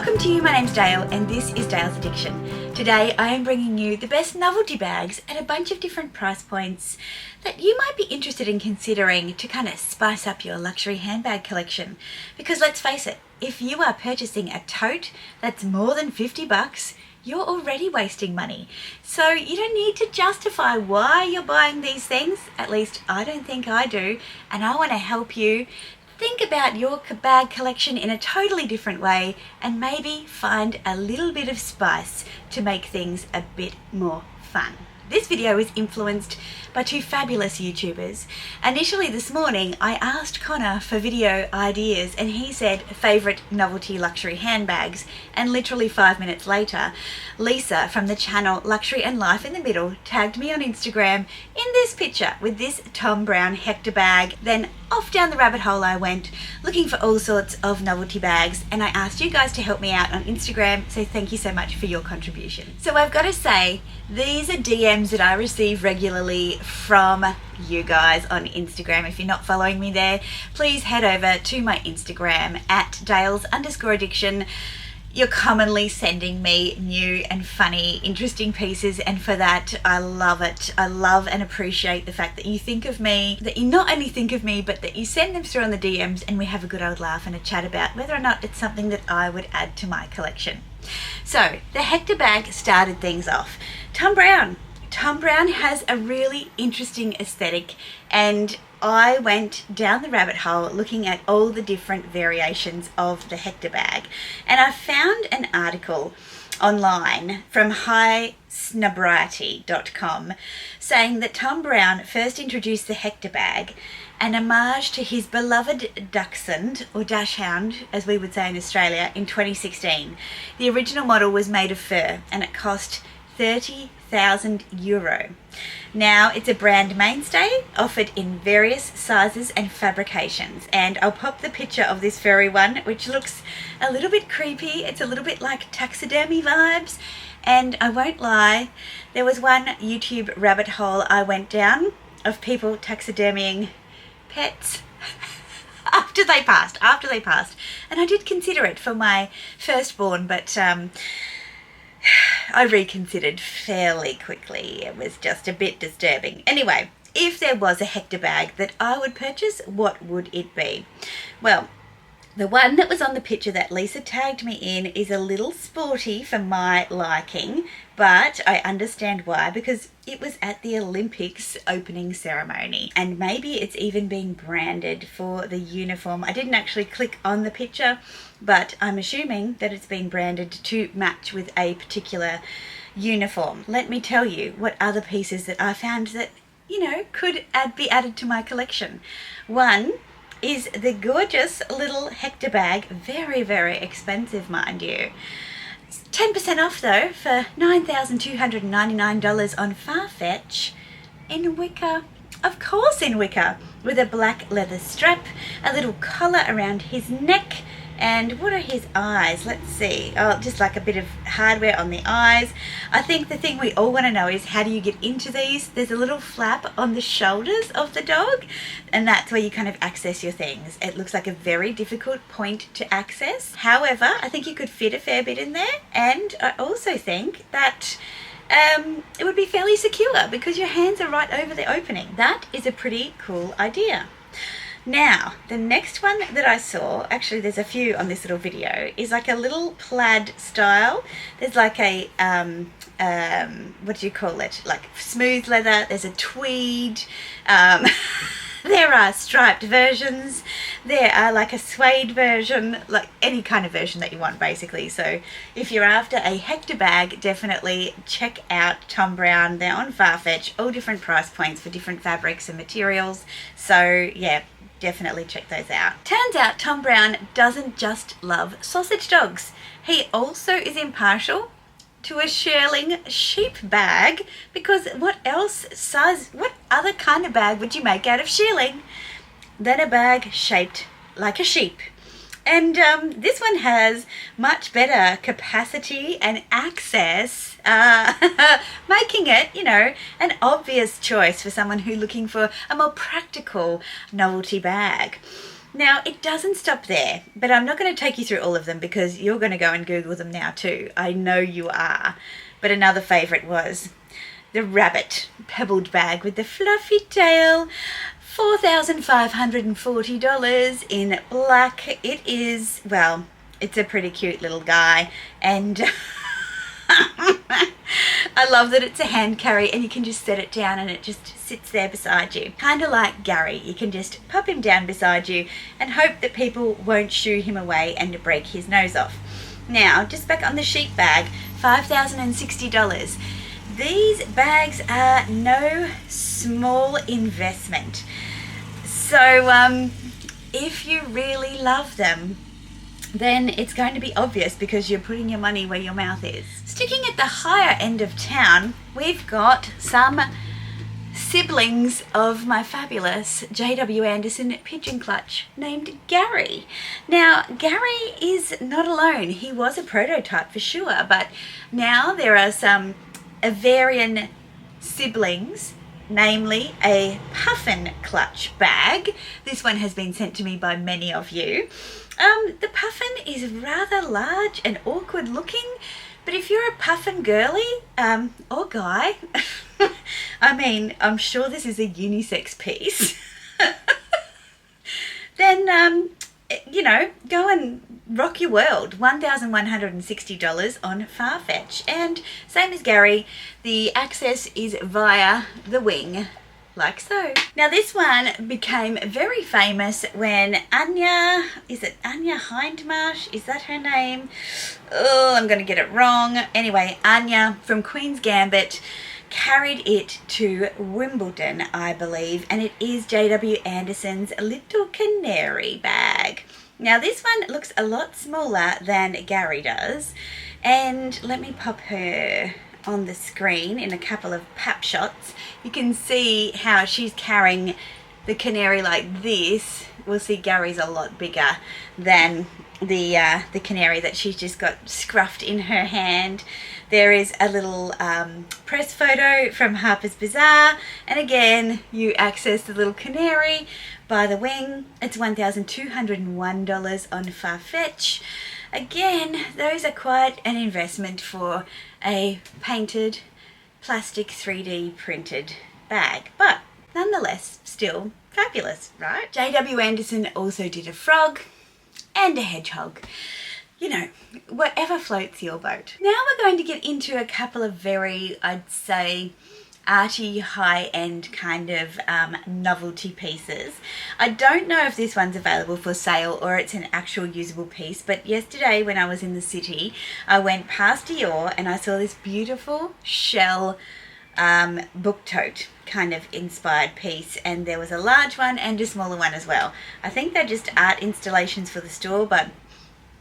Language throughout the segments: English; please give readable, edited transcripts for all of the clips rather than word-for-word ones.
Welcome to you, my name's Dale and this is Dale's Addiction. Today I am bringing you the best novelty bags at a bunch of different price points that you might be interested in considering to kind of spice up your luxury handbag collection. Because let's face it, if you are purchasing a tote that's more than 50 bucks, you're already wasting money. So you don't need to justify why you're buying these things. At least I don't think I do. And I want to help you think about your bag collection in a totally different way and maybe find a little bit of spice to make things a bit more fun. This video is influenced by two fabulous YouTubers. Initially this morning I asked Connor for video ideas and he said favourite novelty luxury handbags, and literally 5 minutes later Lisa from the channel Luxury and Life in the Middle tagged me on Instagram in this picture with this Thom Browne Hector bag. Then off down the rabbit hole I went looking for all sorts of novelty bags, and I asked you guys to help me out on Instagram, so thank you so much for your contribution. So I've got to say, these are DMs that I receive regularly from you guys on Instagram. If you're not following me there, please head over to my Instagram at Dales_addiction. You're commonly sending me new and funny, interesting pieces, and for that, I love it. I love and appreciate the fact that you think of me, that you not only think of me, but that you send them through on the DMs and we have a good old laugh and a chat about whether or not it's something that I would add to my collection. So, the Hector bag started things off. Thom Browne has a really interesting aesthetic, and I went down the rabbit hole looking at all the different variations of the Hector bag, and I found an article online from highsnobriety.com saying that Thom Browne first introduced the Hector bag, an homage to his beloved Dachshund, or Dachshund as we would say in Australia, in 2016. The original model was made of fur and it cost €30,000. Now it's a brand mainstay, offered in various sizes and fabrications, and I'll pop the picture of this furry one, which looks a little bit creepy. It's a little bit like taxidermy vibes, and I won't lie, there was one YouTube rabbit hole I went down of people taxidermying pets after they passed, and I did consider it for my firstborn, but I reconsidered fairly quickly. It was just a bit disturbing. Anyway, if there was a Hector bag that I would purchase, what would it be? Well, the one that was on the picture that Lisa tagged me in is a little sporty for my liking, but I understand why, because it was at the Olympics opening ceremony, and maybe it's even been branded for the uniform. I didn't actually click on the picture, but I'm assuming that it's been branded to match with a particular uniform. Let me tell you what other pieces that I found that, you know, could be added to my collection. One is the gorgeous little Hector bag, very, very expensive, mind you. 10% off though, for $9,299 on Farfetch, in wicker. Of course in wicker, with a black leather strap, a little collar around his neck, and what are his eyes? Let's see. Oh, just like a bit of hardware on the eyes. I think the thing we all want to know is, how do you get into these? There's a little flap on the shoulders of the dog, and that's where you kind of access your things. It looks like a very difficult point to access. However, I think you could fit a fair bit in there, and I also think that it would be fairly secure because your hands are right over the opening. That is a pretty cool idea. Now, the next one that I saw, actually there's a few on this little video, is like a little plaid style. There's like a, what do you call it? Like smooth leather, there's a tweed, there are striped versions, there are like a suede version, like any kind of version that you want basically. So if you're after a Hector bag, definitely check out Thom Browne. They're on Farfetch, all different price points for different fabrics and materials. So yeah, definitely check those out. Turns out Thom Browne doesn't just love sausage dogs. He also is impartial to a shearling sheep bag, because what other kind of bag would you make out of shearling than a bag shaped like a sheep? And this one has much better capacity and access, making it, you know, an obvious choice for someone who's looking for a more practical novelty bag. Now, it doesn't stop there, but I'm not going to take you through all of them because you're going to go and Google them now too. I know you are. But another favourite was the rabbit pebbled bag with the fluffy tail. $4,540 in black. It is, well, it's a pretty cute little guy, and I love that it's a hand carry and you can just set it down and it just sits there beside you. Kind of like Gary, you can just pop him down beside you and hope that people won't shoo him away and break his nose off. Now, just back on the sheep bag, $5,060. These bags are no small investment. So if you really love them, then it's going to be obvious because you're putting your money where your mouth is. Sticking at the higher end of town, we've got some siblings of my fabulous J.W. Anderson pigeon clutch named Gary. Now, Gary is not alone. He was a prototype for sure, but now there are some Avarian siblings, namely a puffin clutch bag. This one has been sent to me by many of you. The puffin is rather large and awkward looking, but if you're a puffin girly or guy, I mean, I'm sure this is a unisex piece, then you know, go and rock your world. $1,160 on Farfetch. And same as Gary, the access is via the wing, like so. Now this one became very famous when Anya, is it Anya Hindmarsh? Is that her name? Oh, I'm going to get it wrong. Anyway, Anya from Queen's Gambit carried it to Wimbledon, I believe, and it is J.W. Anderson's Little Canary bag. Now this one looks a lot smaller than Gary does, and let me pop her on the screen in a couple of pap shots. You can see how she's carrying the canary like this. We'll see Gary's a lot bigger than the canary that she's just got scruffed in her hand. There is a little press photo from Harper's Bazaar, and again you access the little canary by the wing. It's $1,201 on Farfetch. Again, those are quite an investment for a painted plastic 3D printed bag, but nonetheless still fabulous, right? J.W. Anderson also did a frog and a hedgehog. You know, whatever floats your boat. Now we're going to get into a couple of very, I'd say, arty, high-end kind of novelty pieces. I don't know if this one's available for sale or it's an actual usable piece, but yesterday when I was in the city, I went past Dior and I saw this beautiful shell book tote kind of inspired piece, and there was a large one and a smaller one as well. I think they're just art installations for the store, but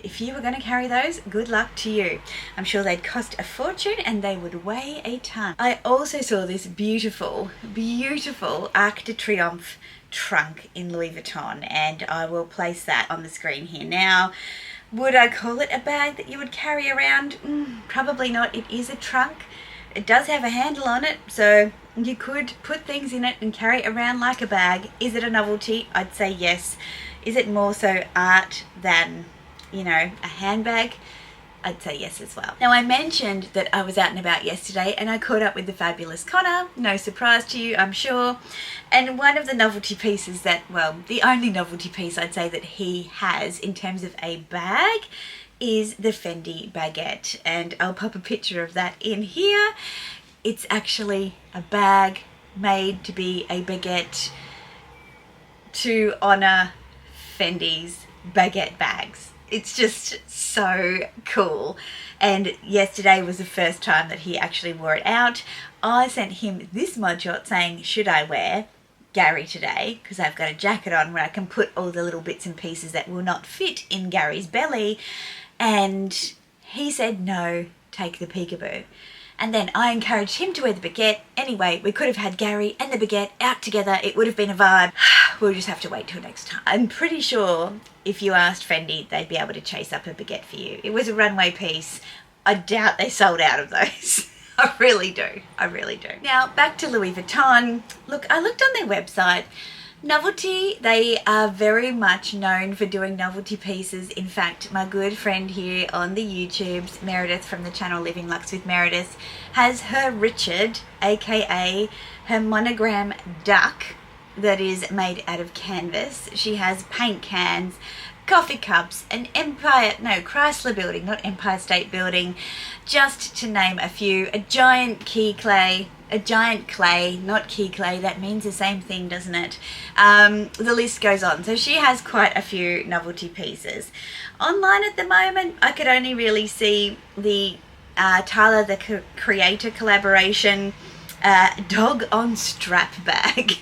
if you were going to carry those, good luck to you. I'm sure they'd cost a fortune and they would weigh a ton. I also saw this beautiful, beautiful Arc de Triomphe trunk in Louis Vuitton, and I will place that on the screen here now. Would I call it a bag that you would carry around? Probably not. It is a trunk. It does have a handle on it, so you could put things in it and carry it around like a bag. Is it a novelty? I'd say yes. Is it more so art than, you know, a handbag? I'd say yes as well. Now, I mentioned that I was out and about yesterday and I caught up with the fabulous Connor. No surprise to you, I'm sure. And one of the novelty pieces that, well, the only novelty piece I'd say that he has in terms of a bag is the Fendi baguette. And I'll pop a picture of that in here. It's actually a bag made to be a baguette to honor Fendi's baguette bags. It's just so cool. And yesterday was the first time that he actually wore it out. I sent him this mod shot saying, should I wear Gary today? Because I've got a jacket on where I can put all the little bits and pieces that will not fit in Gary's belly. And he said, no, take the peekaboo. And then I encouraged him to wear the baguette. Anyway, we could have had Gary and the baguette out together. It would have been a vibe. We'll just have to wait till next time. I'm pretty sure if you asked Fendi, they'd be able to chase up a baguette for you. It was a runway piece. I doubt they sold out of those. I really do. I really do. Now, back to Louis Vuitton. Look, I looked on their website. Novelty, they are very much known for doing novelty pieces. In fact, my good friend here on the YouTubes, Meredith from the channel Living Luxe with Meredith, has her Richard, aka her monogram duck that is made out of canvas. She has paint cans, coffee cups, an Chrysler building, not Empire State Building, just to name a few, a giant clay, not key clay, that means the same thing, doesn't it? The list goes on. So she has quite a few novelty pieces. Online at the moment, I could only really see the Tyler the Creator collaboration dog on strap bag.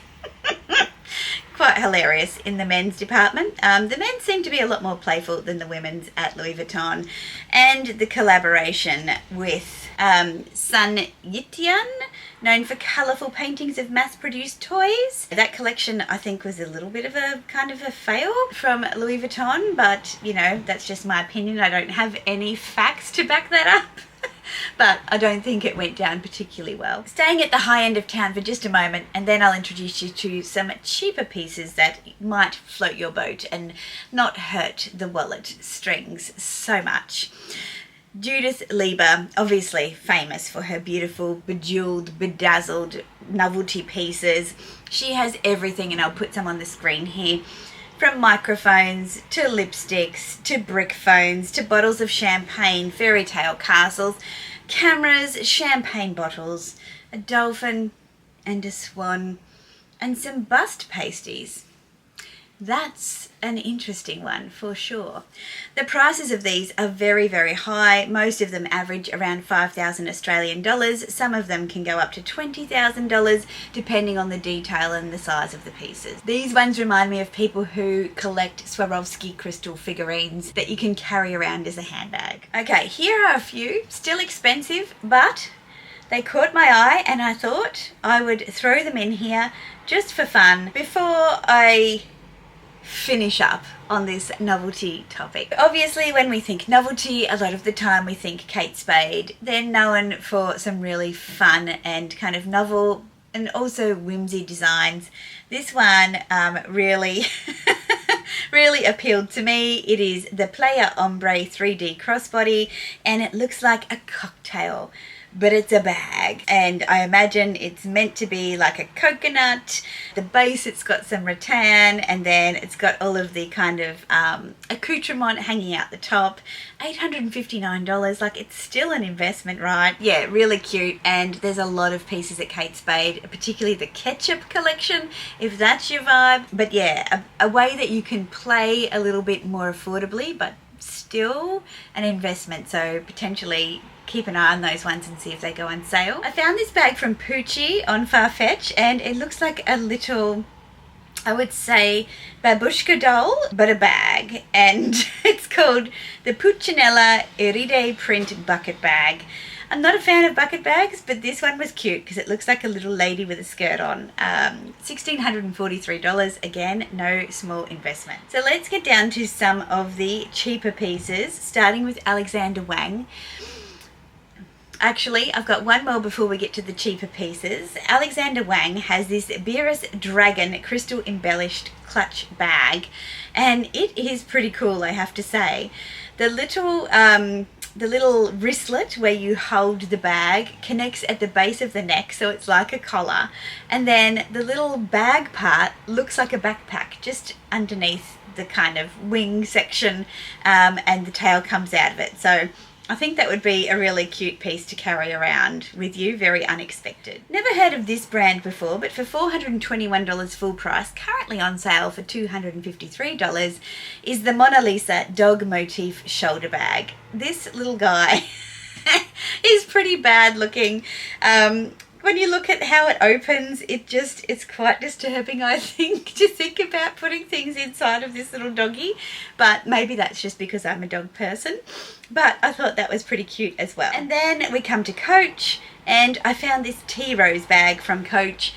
Quite hilarious in the men's department. The men seem to be a lot more playful than the women's at Louis Vuitton. And the collaboration with Sun Yitian, known for colourful paintings of mass-produced toys. That collection, I think, was a little bit of a kind of a fail from Louis Vuitton, but, you know, that's just my opinion. I don't have any facts to back that up. But I don't think it went down particularly well. Staying at the high end of town for just a moment, and then I'll introduce you to some cheaper pieces that might float your boat and not hurt the wallet strings so much. Judith Leiber, obviously famous for her beautiful, bejeweled, bedazzled novelty pieces. She has everything, and I'll put some on the screen here. From microphones to lipsticks to brick phones to bottles of champagne, fairy tale castles, cameras, champagne bottles, a dolphin and a swan, and some bust pasties. That's an interesting one for sure. The prices of these are very, very high. Most of them average around 5,000 Australian dollars. Some of them can go up to $20,000 depending on the detail and the size of the pieces. These ones remind me of people who collect Swarovski crystal figurines that you can carry around as a handbag. Okay, here are a few, still expensive, but they caught my eye and I thought I would throw them in here just for fun before I finish up on this novelty topic. Obviously, when we think novelty, a lot of the time we think Kate Spade. They're known for some really fun and kind of novel and also whimsy designs. This one really really appealed to me. It is the Playa Ombre 3D crossbody, and it looks like a cocktail, but it's a bag, and I imagine it's meant to be like a coconut. The base, it's got some rattan, and then it's got all of the kind of accoutrement hanging out the top. $859, like it's still an investment, right? Yeah, really cute. And there's a lot of pieces at Kate Spade, particularly the ketchup collection, if that's your vibe. But yeah, a way that you can play a little bit more affordably, but still an investment. So potentially keep an eye on those ones and see if they go on sale. I found this bag from Pucci on Farfetch, and it looks like a little, I would say, babushka doll, but a bag. And it's called the Puccinella Eride Print Bucket Bag. I'm not a fan of bucket bags, but this one was cute because it looks like a little lady with a skirt on. $1,643, again, no small investment. So let's get down to some of the cheaper pieces, starting with Alexander Wang. Actually, I've got one more before we get to the cheaper pieces. Alexander Wang has this Beerus Dragon crystal embellished clutch bag, and it is pretty cool, I have to say. The little wristlet where you hold the bag connects at the base of the neck, so it's like a collar, and then the little bag part looks like a backpack just underneath the kind of wing section, and the tail comes out of it. So I think that would be a really cute piece to carry around with you, very unexpected. Never heard of this brand before, but for $421 full price, currently on sale for $253, is the Mona Lisa dog motif shoulder bag. This little guy is pretty bad looking. When you look at how it opens, it's quite disturbing, I think, to think about putting things inside of this little doggy. But maybe that's just because I'm a dog person. But I thought that was pretty cute as well. And then we come to Coach, and I found this tea rose bag from Coach.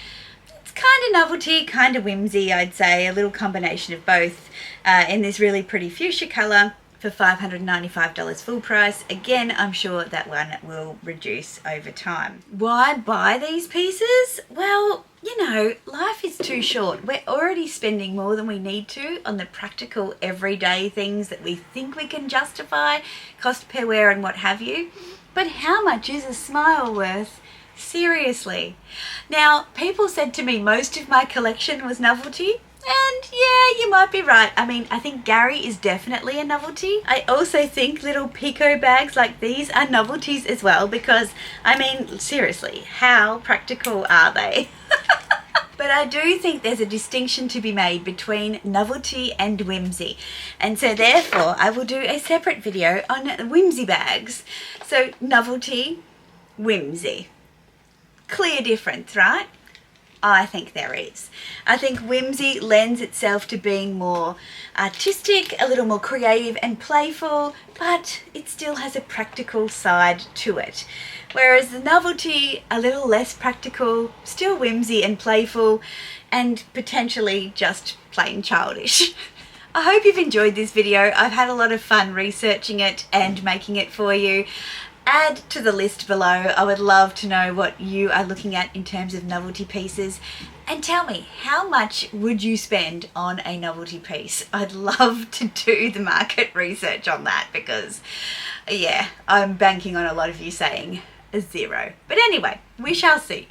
It's kind of novelty, kind of whimsy, I'd say, a little combination of both, in this really pretty fuchsia colour, for $595 full price. Again, I'm sure that one will reduce over time. Why buy these pieces? Well, You know, life is too short. We're already spending more than we need to on the practical everyday things that we think we can justify, cost per wear and what have you. But how much is a smile worth? Seriously. Now, people said to me most of my collection was novelty. And yeah, you might be right. I mean, I think Gary is definitely a novelty. I also think little Pico bags like these are novelties as well because, I mean, seriously, how practical are they? But I do think there's a distinction to be made between novelty and whimsy. And so therefore, I will do a separate video on whimsy bags. So novelty, whimsy. Clear difference, right? I think there is. I think whimsy lends itself to being more artistic, a little more creative and playful, but it still has a practical side to it. Whereas the novelty, a little less practical, still whimsy and playful, and potentially just plain childish. I hope you've enjoyed this video. I've had a lot of fun researching it and making it for you. Add to the list below. I would love to know what you are looking at in terms of novelty pieces. And tell me, how much would you spend on a novelty piece? I'd love to do the market research on that because, yeah, I'm banking on a lot of you saying zero. But anyway, we shall see.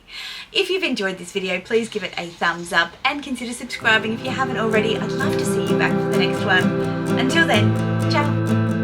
If you've enjoyed this video, please give it a thumbs up and consider subscribing if you haven't already. I'd love to see you back for the next one. Until then, ciao.